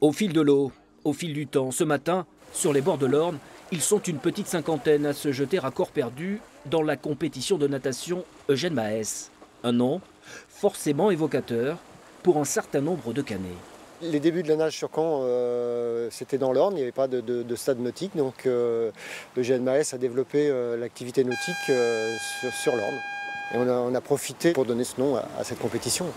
Au fil de l'eau, au fil du temps, ce matin, sur les bords de l'Orne, ils sont une petite cinquantaine à se jeter à corps perdu dans la compétition de natation Eugène Mahès. Un nom forcément évocateur pour un certain nombre de Cannais. Les débuts de la nage sur Caen, c'était dans l'Orne, il n'y avait pas de stade nautique, donc Eugène Mahès a développé l'activité nautique sur l'Orne. Et on a profité pour donner ce nom à cette compétition.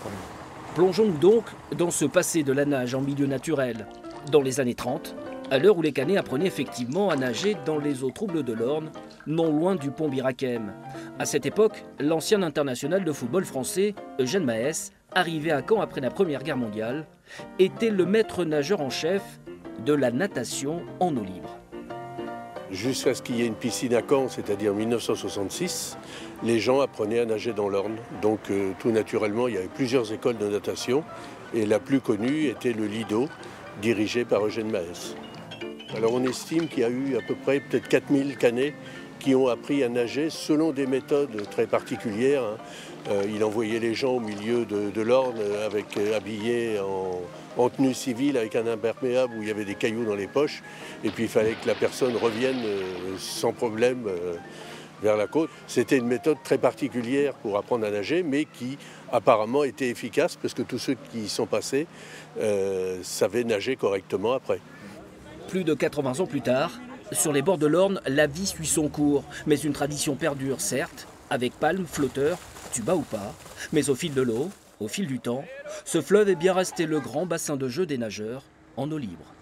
Plongeons-nous donc dans ce passé de la nage en milieu naturel. Dans les années 30, à l'heure où les Cannais apprenaient effectivement à nager dans les eaux troubles de l'Orne, non loin du pont Birakem. À cette époque, l'ancien international de football français, Eugène Mahès, arrivé à Caen après la Première Guerre mondiale, était le maître nageur en chef de la natation en eau libre. Jusqu'à ce qu'il y ait une piscine à Caen, c'est-à-dire en 1966, les gens apprenaient à nager dans l'Orne. Donc tout naturellement, il y avait plusieurs écoles de natation et la plus connue était le Lido, dirigé par Eugène Mahès. Alors on estime qu'il y a eu à peu près peut-être 4000 Cannais qui ont appris à nager selon des méthodes très particulières. Il envoyait les gens au milieu de l'Orne habillés en tenue civile avec un imperméable où il y avait des cailloux dans les poches. Et puis il fallait que la personne revienne sans problème vers la côte. C'était une méthode très particulière pour apprendre à nager, mais qui apparemment était efficace parce que tous ceux qui y sont passés savaient nager correctement après. Plus de 80 ans plus tard, sur les bords de l'Orne, la vie suit son cours. Mais une tradition perdure, certes, avec palmes, flotteurs, tuba ou pas. Mais au fil de l'eau, au fil du temps, ce fleuve est bien resté le grand bassin de jeu des nageurs en eau libre.